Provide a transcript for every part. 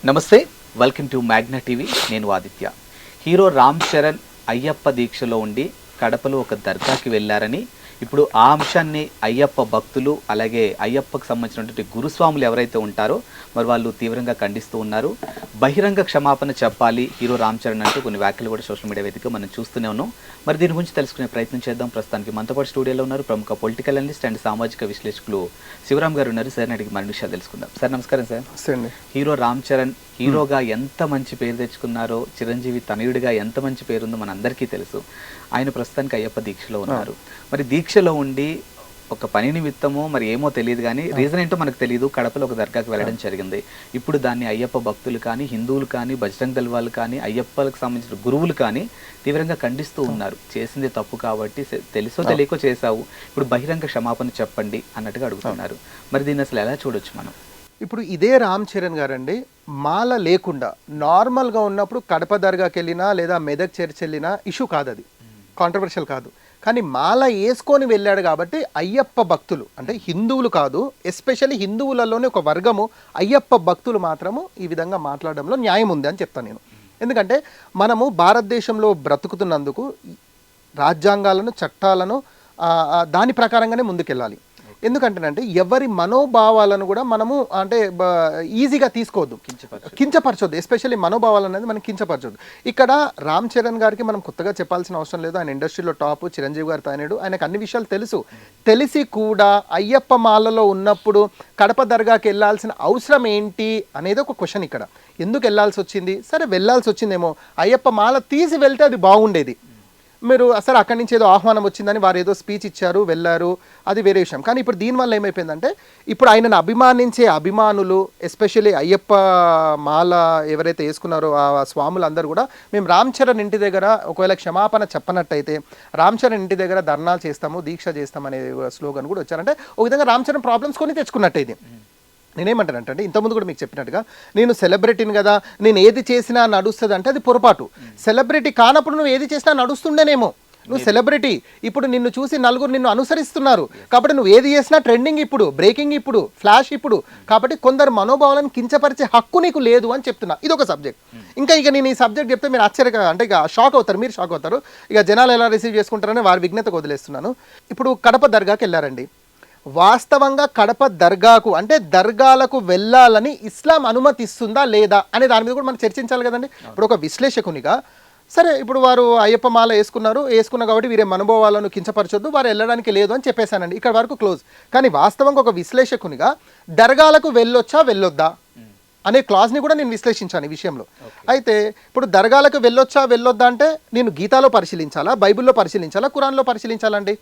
నమస్తే, welcome to Magna TV. నేను Aditya. Hero Ram Charan Ayyappa దీక్షలో ఉండి కడపలో ఒక దర్గాకి వెళ్ళారని, ఇప్పుడు ఆ అంశాన్ని అయ్యప్ప భక్తులు అలాగే అయ్యప్పకు సంబంధించినటువంటి గురుస్వాములు ఎవరైతే ఉంటారో మరి వాళ్ళు తీవ్రంగా ఖండిస్తూ ఉన్నారు. బహిరంగ క్షమాపణ చెప్పాలి హీరో రామ్ చరణ్ అంటూ కొన్ని వ్యాఖ్యలు కూడా సోషల్ మీడియా వేదికగా మనం చూస్తూనే ఉన్నాం. మరి దీని గురించి తెలుసుకునే ప్రయత్నం చేద్దాం. ప్రస్తుతానికి మనతో పాటు స్టూడియోలో ఉన్నారు ప్రముఖ పొలిటికల్ అనలిస్ట్ అండ్ సామాజిక విశ్లేషకులు శివరామ్ గారు ఉన్నారు. సార్ అడిగి మన విషయాలు తెలుసుకుందాం. సార్ నమస్కారం. సార్, హీరో రామ్ చరణ్ హీరోగా ఎంత మంచి పేరు తెచ్చుకున్నారో, చిరంజీవి తనయుడిగా ఎంత మంచి పేరుందో మన అందరికీ తెలుసు. ఆయన ప్రస్తుతానికి అయ్యప్ప దీక్షలో ఉన్నారు. మరి దీక్షలో ఉండి ఒక పని నిమిత్తమో మరి ఏమో తెలియదు, కానీ రీజన్ ఏంటో మనకు తెలియదు, కడపలో ఒక దర్గాకి వెళ్ళడం జరిగింది. ఇప్పుడు దాన్ని అయ్యప్ప భక్తులు కానీ, హిందువులు కానీ, బజరంగ్ దళ్ వాళ్ళు కానీ, అయ్యప్పలకు సంబంధించిన గురువులు కానీ తీవ్రంగా ఖండిస్తూ ఉన్నారు. చేసింది తప్పు కాబట్టి తెలుసో తెలియకో చేశావు, ఇప్పుడు బహిరంగ క్షమాపణ చెప్పండి అన్నట్టుగా అడుగుతున్నారు. మరి దీన్ని అసలు ఎలా చూడొచ్చు మనం? ఇప్పుడు ఇదే రామ్ చరణ్ గారండి, మాల లేకుండా నార్మల్గా ఉన్నప్పుడు కడప దర్గాకి వెళ్ళినా లేదా మెదక్ చర్చ్ వెళ్ళినా ఇష్యూ కాదు, అది కాంట్రవర్షియల్ కాదు. కానీ మాల వేసుకొని వెళ్ళాడు కాబట్టి అయ్యప్ప భక్తులు అంటే హిందువులు కాదు, ఎస్పెషల్లీ హిందువులలోనే ఒక వర్గము అయ్యప్ప భక్తులు మాత్రము ఈ విధంగా మాట్లాడడంలో న్యాయం ఉంది అని చెప్తాను నేను. ఎందుకంటే మనము భారతదేశంలో బ్రతుకుతున్నందుకు రాజ్యాంగాలను, చట్టాలను దాని ప్రకారంగానే ముందుకెళ్ళాలి. ఎందుకంటేనంటే ఎవరి మనోభావాలను కూడా మనము అంటే ఈజీగా తీసుకోవద్దు, కించపరచొద్దు. ఎస్పెషల్లీ మనోభావాలు అనేది మనం కించపరచొద్దు. ఇక్కడ రామ్ చరణ్ గారికి మనం కొత్తగా చెప్పాల్సిన అవసరం లేదు. ఆయన ఇండస్ట్రీలో టాప్, చిరంజీవి గారు తానేడు, ఆయనకు అన్ని విషయాలు తెలుసు. తెలిసి కూడా అయ్యప్ప మాలలో ఉన్నప్పుడు కడప దర్గాకి వెళ్ళాల్సిన అవసరం ఏంటి అనేది ఒక క్వశ్చన్. ఇక్కడ ఎందుకు వెళ్ళాల్సి వచ్చింది? సరే వెళ్ళాల్సి వచ్చిందేమో, అయ్యప్ప మాల తీసి వెళ్తే అది బాగుండేది. మీరు అసలు అక్కడి నుంచి ఏదో ఆహ్వానం వచ్చిందని వారు ఏదో స్పీచ్ ఇచ్చారు, వెళ్ళారు, అది వేరే విషయం. కానీ ఇప్పుడు దీనివల్ల ఏమైపోయిందంటే ఇప్పుడు ఆయనను అభిమానించే అభిమానులు, ఎస్పెషల్లీ అయ్యప్ప మాల ఎవరైతే వేసుకున్నారో ఆ స్వాములు అందరూ కూడా మేము రామ్ చరణ్ ఇంటి దగ్గర ఒకవేళ క్షమాపణ చెప్పనట్టయితే రామ్ చరణ్ ఇంటి దగ్గర ధర్నాలు చేస్తాము, దీక్ష చేస్తాం అనే స్లోగన్ కూడా వచ్చారంటే ఒక విధంగా రామ్ చరణ్ ప్రాబ్లమ్స్ కొని తెచ్చుకున్నట్టు ఇది. నేనేమంటానంటే ఇంతకుముందు కూడా మీకు చెప్పినట్టుగా నేను సెలబ్రిటీని కదా, నేను ఏది చేసినా నడుస్తుంది అంటే అది పొరపాటు. సెలబ్రిటీ కానప్పుడు నువ్వు ఏది చేసినా నడుస్తుండేనేమో. నువ్వు సెలబ్రిటీ, ఇప్పుడు నిన్ను చూసి నలుగురు నిన్ను అనుసరిస్తున్నారు కాబట్టి నువ్వు ఏది చేసినా ట్రెండింగ్, ఇప్పుడు బ్రేకింగ్, ఇప్పుడు ఫ్లాష్, ఇప్పుడు కాబట్టి కొందరు మనోభావాలను కించపరిచే హక్కు నీకు లేదు అని చెప్తున్నా. ఇది ఒక సబ్జెక్ట్. ఇక నేను ఈ సబ్జెక్ట్ చెప్తే మీరు ఆశ్చర్యంగా అంటే ఇక షాక్ అవుతారు, మీరు షాక్ అవుతారు. ఇక జనాలు ఎలా రిసీవ్ చేసుకుంటారని వారి విజ్ఞతకు వదిలేస్తున్నాను. ఇప్పుడు కడప దర్గాకి వెళ్ళారండి. వాస్తవంగా కడప దర్గాకు అంటే దర్గాలకు వెళ్ళాలని ఇస్లాం అనుమతిస్తుందా లేదా అనే దాని మీద కూడా మనం చర్చించాలి కదండి. ఇప్పుడు ఒక విశ్లేషకునిగా సరే, ఇప్పుడు వారు అయ్యప్ప మాల వేసుకున్నారు కాబట్టి వీరే అనుభవాలను కించపరచొద్దు, వారు వెళ్ళడానికి లేదు అని చెప్పేశానండి, ఇక్కడ వరకు క్లోజ్. కానీ వాస్తవంగా ఒక విశ్లేషకునిగా దర్గాలకు వెళ్ళొచ్చా వెళ్ళొద్దా అనే క్లాజ్ని కూడా నేను విశ్లేషించాను ఈ విషయంలో. అయితే ఇప్పుడు దర్గాలకు వెళ్ళొచ్చా వెళ్ళొద్దా అంటే నేను గీతాలో పరిశీలించాలా, బైబిల్లో పరిశీలించాలా, ఖురాన్లో పరిశీలించాలండి?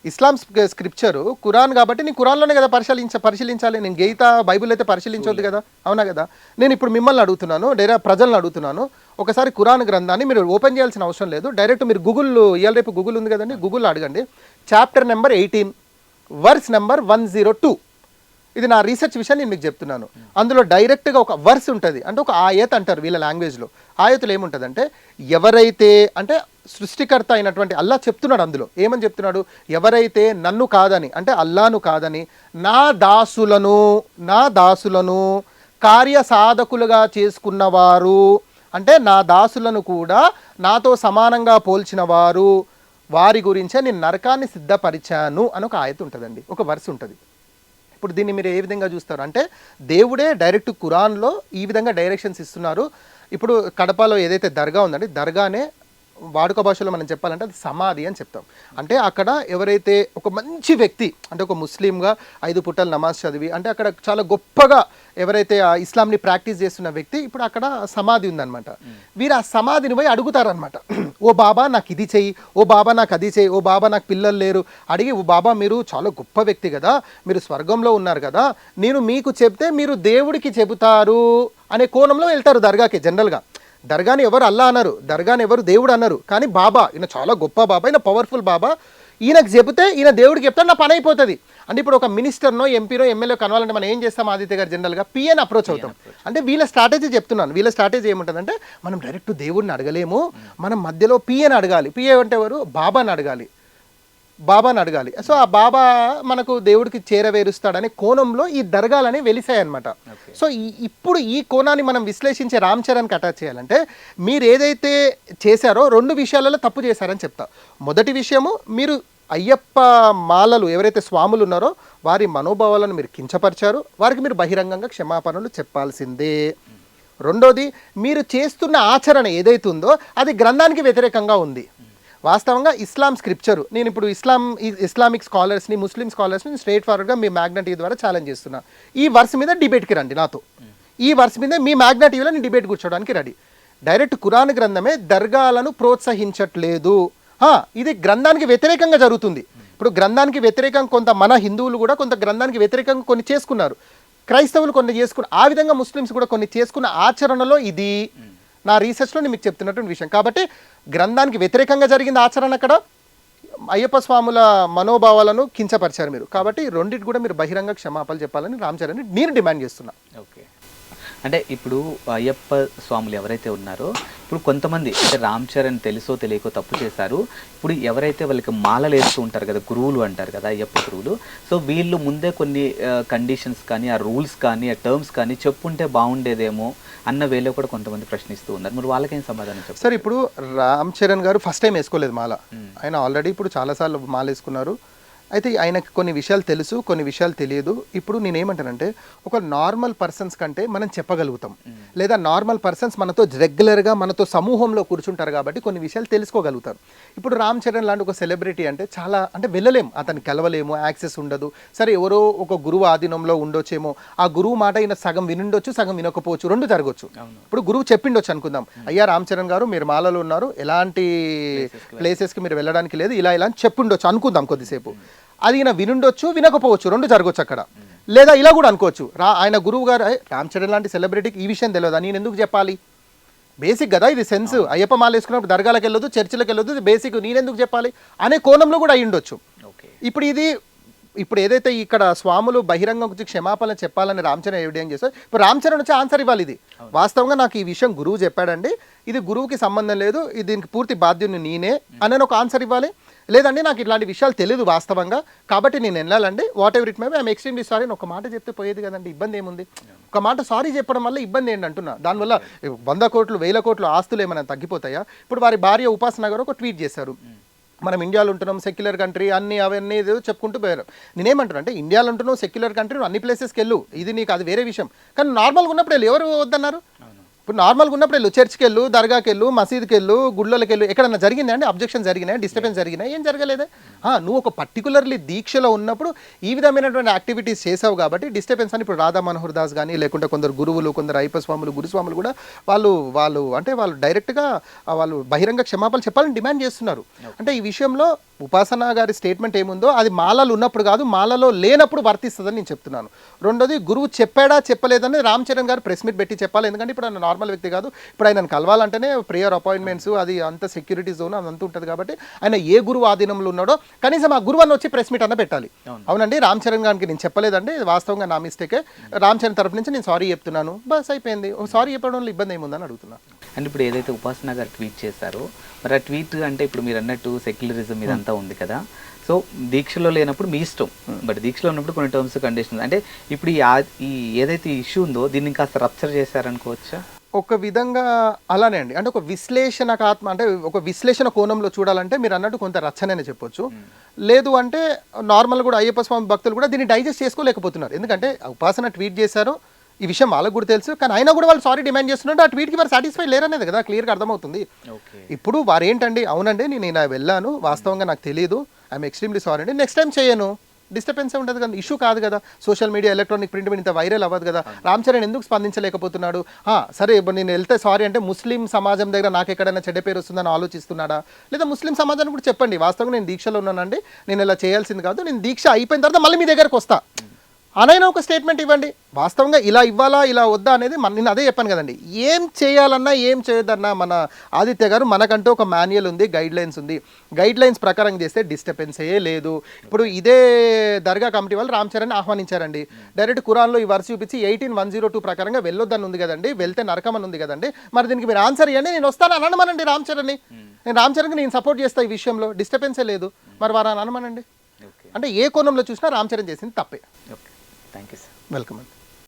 ఇస్లాం స్క్రిప్చరు ఖురాన్ కాబట్టి నేను ఖురాన్లోనే కదా పరిశీలించాలి. నేను గీత బైబిల్ అయితే పరిశీలించవద్దు కదా, అవునా కదా? నేను ఇప్పుడు మిమ్మల్ని అడుగుతున్నాను, ప్రజలను అడుగుతున్నాను, ఒకసారి ఖురాన్ గ్రంథాన్ని మీరు ఓపెన్ చేయాల్సిన అవసరం లేదు, డైరెక్ట్ మీరు గూగుల్, ఇవాళ రేపు గూగుల్ ఉంది కదండి, గూగుల్లో అడగండి. Chapter number 18 verse number 102. ఇది నా రీసెర్చ్ విషయం నేను మీకు చెప్తున్నాను. అందులో డైరెక్ట్గా ఒక వర్స్ ఉంటుంది, అంటే ఒక ఆయత్ అంటారు వీళ్ళ లాంగ్వేజ్లో. ఆయతులు ఏముంటుందంటే ఎవరైతే అంటే సృష్టికర్త అయినటువంటి అల్లా చెప్తున్నాడు, అందులో ఏమని చెప్తున్నాడు, ఎవరైతే నన్ను కాదని అంటే అల్లాను కాదని నా దాసులను కార్యసాధకులుగా చేసుకున్నవారు అంటే నా దాసులను కూడా నాతో సమానంగా పోల్చిన వారు, వారి గురించే నేను నరకాన్ని సిద్ధపరిచాను అని ఒక ఆయత ఉంటుందండి, ఒక వర్స్ ఉంటుంది. ఇప్పుడు దీన్ని మీరు ఏ విధంగా చూస్తారు అంటే దేవుడే డైరెక్ట్ ఖురాన్లో ఈ విధంగా డైరెక్షన్స్ ఇస్తున్నారు. ఇప్పుడు కడపలో ఏదైతే దర్గా ఉందండి, దర్గానే వాడుక భాషలో మనం చెప్పాలంటే అది సమాధి అని చెప్తాం. అంటే అక్కడ ఎవరైతే ఒక మంచి వ్యక్తి అంటే ఒక ముస్లింగా 5 పూటలు నమాజ్ చదివి అంటే అక్కడ చాలా గొప్పగా ఎవరైతే ఆ ఇస్లాంని ప్రాక్టీస్ చేస్తున్న వ్యక్తి ఇప్పుడు అక్కడ సమాధి ఉందన్నమాట. వీరు ఆ సమాధిని పోయి అడుగుతారనమాట, ఓ బాబా నాకు ఇది చెయ్యి, ఓ బాబా నాకు అది చెయ్యి, ఓ బాబా నాకు పిల్లలు లేరు అడిగి, ఓ బాబా మీరు చాలా గొప్ప వ్యక్తి కదా, మీరు స్వర్గంలో ఉన్నారు కదా, నేను మీకు చెప్తే మీరు దేవుడికి చెబుతారు అనే కోణంలో వెళ్తారు దర్గాకి. జనరల్గా దర్గాని ఎవరు అల్లా అన్నారు, దర్గాని ఎవరు దేవుడు అన్నారు, కానీ బాబా ఈయన చాలా గొప్ప బాబా, ఈయన పవర్ఫుల్ బాబా, ఈయనకు చెబితే ఈయన దేవుడికి చెప్తాడు, నా పని అయిపోతుంది. అంటే ఇప్పుడు ఒక మినిస్టర్నో ఎంపీనో ఎమ్మెల్యే కనవాలంటే మనం ఏం చేస్తాం ఆదిత్య గారు, జనరల్గా పిఎన్ అప్రోచ్ అవుతాం. అంటే వీళ్ళ స్ట్రాటజీ చెప్తున్నాను, వీళ్ళ స్ట్రాటజీ ఏముంటుందంటే మనం డైరెక్ట్ దేవుడిని అడగలేము, మనం మధ్యలో పిఎన్ అడగాలి. పిఏ అంటే ఎవరు, బాబాని అడగాలి. బాబాని అడగాలి. సో ఆ బాబా మనకు దేవుడికి చేరవేరుస్తాడనే కోణంలో ఈ దర్గాలని వెలిసాయి అనమాట. సో ఇప్పుడు ఈ కోణాన్ని మనం విశ్లేషించే రామ్ చరణ్కి అటాచ్ చేయాలంటే మీరు ఏదైతే చేశారో 2 విషయాలలో తప్పు చేశారని చెప్తా. మొదటి విషయము, మీరు అయ్యప్ప మాలలు ఎవరైతే స్వాములు ఉన్నారో వారి మనోభావాలను మీరు కించపరిచారు, వారికి మీరు బహిరంగంగా క్షమాపణలు చెప్పాల్సిందే. రెండోది, మీరు చేస్తున్న ఆచరణ ఏదైతే ఉందో అది గ్రంథానికి వ్యతిరేకంగా ఉంది. వాస్తవంగా ఇస్లాం స్క్రిప్చరు, నేను ఇప్పుడు ఇస్లామిక్ స్కాలర్స్ని, ముస్లిం స్కాలర్స్ని స్ట్రైట్ ఫార్వర్డ్గా మీ మ్యాగ్నా టీవీ ద్వారా ఛాలెంజ్ చేస్తున్నా. ఈ వర్స్ మీద డిబేట్కి రండి నాతో. ఈ వర్స్ మీద మీ మ్యాగ్నా టీవీలో నేను డిబేట్ కూర్చోడానికి రెడీ. డైరెక్ట్ ఖురాన్ గ్రంథమే దర్గాలను ప్రోత్సహించట్లేదు, ఇది గ్రంథానికి వ్యతిరేకంగా జరుగుతుంది. ఇప్పుడు గ్రంథానికి వ్యతిరేకంగా కొంత మన హిందువులు కూడా కొంత గ్రంథానికి వ్యతిరేకంగా కొన్ని చేసుకున్నారు, క్రైస్తవులు కొన్ని చేసుకున్నారు, ఆ విధంగా ముస్లిమ్స్ కూడా కొన్ని చేసుకున్న ఆచరణలో ఇది నా రీసెర్చ్లో నేను మీకు చెప్తున్నటువంటి విషయం. కాబట్టి గ్రంథానికి వ్యతిరేకంగా జరిగింది ఆచరణ, అక్కడ అయ్యప్ప స్వాముల మనోభావాలను కించపరిచారు మీరు. కాబట్టి రెండింటి కూడా మీరు బహిరంగ క్షమాపణలు చెప్పాలని రామ్ చరణ్ నేను డిమాండ్ చేస్తున్నా. ఓకే, అంటే ఇప్పుడు అయ్యప్ప స్వాములు ఎవరైతే ఉన్నారో, ఇప్పుడు కొంతమంది అంటే రామ్ చరణ్ తెలుసో తెలియకో తప్పు చేశారు. ఇప్పుడు ఎవరైతే వాళ్ళకి మాలలు వేస్తూ ఉంటారు కదా, గురువులు అంటారు కదా, అయ్యప్ప గురువులు, సో వీళ్ళు ముందే కొన్ని కండిషన్స్ కానీ, ఆ రూల్స్ కానీ, ఆ టర్మ్స్ కానీ చెప్పుంటే బాగుండేదేమో అన్న వేలో కూడా కొంతమంది ప్రశ్నిస్తూ ఉన్నారు. మరి వాళ్ళకేం సమాధానం చెప్పారు? సార్, ఇప్పుడు రామ్ చరణ్ గారు ఫస్ట్ టైం వేసుకోలేదు మాల, ఆయన ఆల్రెడీ ఇప్పుడు చాలాసార్లు మాల వేసుకున్నారు. అయితే ఆయనకు కొన్ని విషయాలు తెలుసు, కొన్ని విషయాలు తెలియదు. ఇప్పుడు నేనేమంటానంటే, ఒక నార్మల్ పర్సన్స్ కంటే మనం చెప్పగలుగుతాం, లేదా నార్మల్ పర్సన్స్ మనతో రెగ్యులర్గా మనతో సమూహంలో కూర్చుంటారు కాబట్టి కొన్ని విషయాలు తెలుసుకోగలుగుతారు. ఇప్పుడు రామ్ చరణ్ లాంటి ఒక సెలబ్రిటీ అంటే చాలా అంటే వెళ్ళలేము, అతను కలవలేము, యాక్సెస్ ఉండదు. సరే, ఎవరో ఒక గురువు ఆధీనంలో ఉండొచ్చేమో, ఆ గురువు మాట ఈయన సగం వినుండొచ్చు, సగం వినకపోవచ్చు, 2 జరగచ్చు. ఇప్పుడు గురువు చెప్పిండొచ్చు అనుకుందాం, అయ్యా రామ్ చరణ్ గారు మీరు మాలలో ఉన్నారు, ఎలాంటి ప్లేసెస్కి మీరు వెళ్ళడానికి లేదు, ఇలా ఇలా అని చెప్పిండొచ్చు అనుకుందాం కొద్దిసేపు. అది ఈయన వినుండొచ్చు, వినకపోవచ్చు, 2 జరగవచ్చు అక్కడ. లేదా ఇలా కూడా అనుకోవచ్చు, ఆయన గురువు గారు రామ్ చరణ్ లాంటి సెలబ్రిటీకి ఈ విషయం తెలియదా, నేను ఎందుకు చెప్పాలి, బేసిక్ కదా ఇది సెన్స్, అయ్యప్ప మాల వేసుకున్నప్పుడు దర్గాలకు వెళ్ళొద్దు, చర్చిలకు వెళ్ళొద్దు, ఇది బేసిక్, నేనెందుకు చెప్పాలి అనే కోణంలో కూడా అయి ఉండొచ్చు. ఇప్పుడు ఏదైతే ఇక్కడ స్వాములు బహిరంగం వచ్చి క్షమాపణ చెప్పాలని రామ్ చరణ్ ఎవిడెన్స్ చేస్తారు, ఇప్పుడు రామ్ చరణ్ వచ్చి ఆన్సర్ ఇవ్వాలి. ఇది వాస్తవంగా నాకు ఈ విషయం గురువు చెప్పాడండి, ఇది గురువుకి సంబంధం లేదు, ఇది దీనికి పూర్తి బాధ్యుని నేనే అని ఒక ఆన్సర్ ఇవ్వాలి. లేదండి నాకు ఇట్లాంటి విషయాలు తెలియదు వాస్తవంగా, కాబట్టి నేను వెళ్ళాలండి, what ever it may be, I'm extremely sorry అని ఒక మాట చెప్తే పోయేది కదండి, ఇబ్బంది ఏముంది? ఒక మాట సారీ చెప్పడం వల్ల ఇబ్బంది ఏంటి అంటున్నా, దానివల్ల 100 కోట్లు 1000 కోట్లు ఆస్తులు ఏమైనా తగ్గిపోతాయా? ఇప్పుడు వారి భార్య ఉపాసన గారు ఒక ట్వీట్ చేశారు, మనం ఇండియాలో ఉంటున్నాం, సెక్యులర్ కంట్రీ, అవన్నీ చెప్పుకుంటూ పోయారు. నేనేమంటున్నా అంటే, ఇండియాలో ఉంటున్నాం, సెక్యులర్ కంట్రీ, అన్ని ప్లేసెస్కి వెళ్ళు, ఇది నీకు అది వేరే విషయం, కానీ నార్మల్గా ఉన్నప్పుడు వెళ్ళు, ఎవరు వద్దన్నారు? ఇప్పుడు నార్మల్గా ఉన్నప్పుడు వెళ్ళు, చర్చ్కి వెళ్ళు, దర్గాకి వెళ్ళు, మసీద్కి వెళ్ళు, గుళ్ళకి వెళ్ళు, ఎక్కడన్నా జరిగిందా అండి? అబ్జెక్షన్ జరిగినాయి, డిస్టర్బెన్స్ జరిగినాయి? ఏం జరగలేదే. నువ్వు ఒక పర్టికులర్లీ దీక్షలో ఉన్నప్పుడు ఈ విధమైనటువంటి యాక్టివిటీస్ చేసావు కాబట్టి డిస్టర్బెన్స్ అని. ఇప్పుడు రాధా మనోహర్ దాస్ కానీ, లేకుంటే కొందరు గురువులు, కొందరు అయ్యప్ప స్వాములు, గురుస్వాములు కూడా వాళ్ళు అంటే వాళ్ళు డైరెక్ట్గా వాళ్ళు బహిరంగ క్షమాపణలు చెప్పాలని డిమాండ్ చేస్తున్నారు. అంటే ఈ విషయంలో ఉపాసన గారి స్టేట్మెంట్ ఏముందో అది మాలలో ఉన్నప్పుడు కాదు, మాలలో లేనప్పుడు వర్తిస్తుందని నేను చెప్తున్నాను. రెండోది, గురువు చెప్పాడా చెప్పలేదని రామ్ చరణ్ గారు ప్రెస్ మీట్ పెట్టి చెప్పాలి. ఎందుకంటే ఇప్పుడు ఆయన నార్మల్ వ్యక్తి కాదు, ఇప్పుడు ఆయనను కలవాలంటేనే ప్రేయర్ అపాయింట్మెంట్స్, అది అంత సెక్యూరిటీ జోన్ అదంతా ఉంటుంది. కాబట్టి ఆయన ఏ గురువు ఆధీనంలో ఉన్నాడో కనీసం ఆ గురువు అని వచ్చి ప్రెస్ మీట్ అన్న పెట్టాలి. అవునండి, రామ్ చరణ్ గారికి నేను చెప్పలేదండి, వాస్తవంగా నా మిస్టేకే, రామ్ చరణ్ తరఫు నుంచి నేను సారీ చెప్తున్నాను, బస్ అయిపోయింది. సారీ చెప్పడంలో ఇబ్బంది ఏముందని అడుగుతున్నాను. అండ్ ఇప్పుడు ఏదైతే ఉపాసన గారు ట్వీట్ చేశారో, మరి ఆ ట్వీట్ అంటే ఇప్పుడు మీరు అన్నట్టు సెక్యులరిజం ఇదంతా ఉంది కదా, సో దీక్షలో లేనప్పుడు మీ ఇష్టం, బట్ దీక్షలో ఉన్నప్పుడు కొన్ని టర్మ్స్ కండిషన్స్, అంటే ఇప్పుడు ఈ ఏదైతే ఇష్యూ ఉందో దీన్ని కాస్త రప్చర్ చేశారనుకోవచ్చా? ఒక విధంగా అలానే అండి, అంటే ఒక విశ్లేషణాత్మక, అంటే ఒక విశ్లేషణ కోణంలో చూడాలంటే మీరు అన్నట్టు కొంత రచ్చననే చెప్పొచ్చు. లేదు అంటే నార్మల్ కూడా అయ్యప్ప స్వామి భక్తులు కూడా దీన్ని డైజెస్ట్ చేసుకోలేకపోతున్నారు. ఎందుకంటే ఉపాసన ట్వీట్ చేశారు, ఈ విషయం వాళ్ళకు కూడా తెలుసు, కానీ అయినా కూడా వాళ్ళు సారీ డిమాండ్ చేస్తున్నారు. ఆ ట్వీట్కి వారు సాటిస్ఫై లేరనేది కదా క్లియర్గా అర్థమవుతుంది. ఇప్పుడు వారు ఏంటండి, అవునండి నేను ఇలా వెళ్ళాను, వాస్తవంగా నాకు తెలియదు, ఐఎమ్ ఎక్స్ట్రీమ్లీ సారీ అండి, నెక్స్ట్ టైం చేయను, డిస్టర్బెన్స్ ఉండదు కదా, ఇష్యూ కాదు కదా, సోషల్ మీడియా ఎలక్ట్రానిక్ ప్రింట్ ఇంత వైరల్ అవ్వదు కదా. రామ్ చరణ్ ఎందుకు స్పందించలేకపోతున్నాడు? సరే ఇప్పుడు నేను వెళ్తే సారీ అంటే ముస్లిం సమాజం దగ్గర నాకు ఎక్కడైనా చెడ్డ పేరు వస్తుందని ఆలోచిస్తున్నాడా? లేదా ముస్లిం సమాజాన్ని కూడా చెప్పండి, వాస్తవంగా నేను దీక్షలో ఉన్నానండి, నేను ఇలా చేయాల్సింది కాదు, నేను దీక్ష అయిపోయిన తర్వాత మళ్ళీ మీ దగ్గరకు వస్తా అనైనా ఒక స్టేట్మెంట్ ఇవ్వండి. వాస్తవంగా ఇలా ఇవ్వాలా ఇలా వద్దా అనేది నేను అదే చెప్పాను కదండి. ఏం చేయాలన్నా ఏం చేయొద్దన్నా మన ఆదిత్య గారు మనకంటూ ఒక మాన్యువల్ ఉంది, గైడ్ లైన్స్ ఉంది, గైడ్ లైన్స్ ప్రకారం చేస్తే డిస్టర్బెన్సే లేదు. ఇప్పుడు ఇదే దర్గా కమిటీ వాళ్ళు రామ్ చరణ్ ఆహ్వానించారండి, డైరెక్ట్ ఖురాన్లో ఈ వర్స్ చూపించి 18:102 ప్రకారంగా వెళ్ళొద్దని ఉంది కదండి, వెళ్తే నరకం అని ఉంది కదండి, మరి దీనికి మీరు ఆన్సర్ ఇవ్వండి, నేను వస్తాను అనమనండి రామ్ చరణ్ని. నేను రామ్ చరణ్కి నేను సపోర్ట్ చేస్తా ఈ విషయంలో, డిస్టర్బెన్సే లేదు, మరి వారు అనమనండి. ఓకే అంటే ఏ కోణంలో చూసినా రామ్ చరణ్ చేసింది తప్పే. Okay thank you sir. Welcome అండి.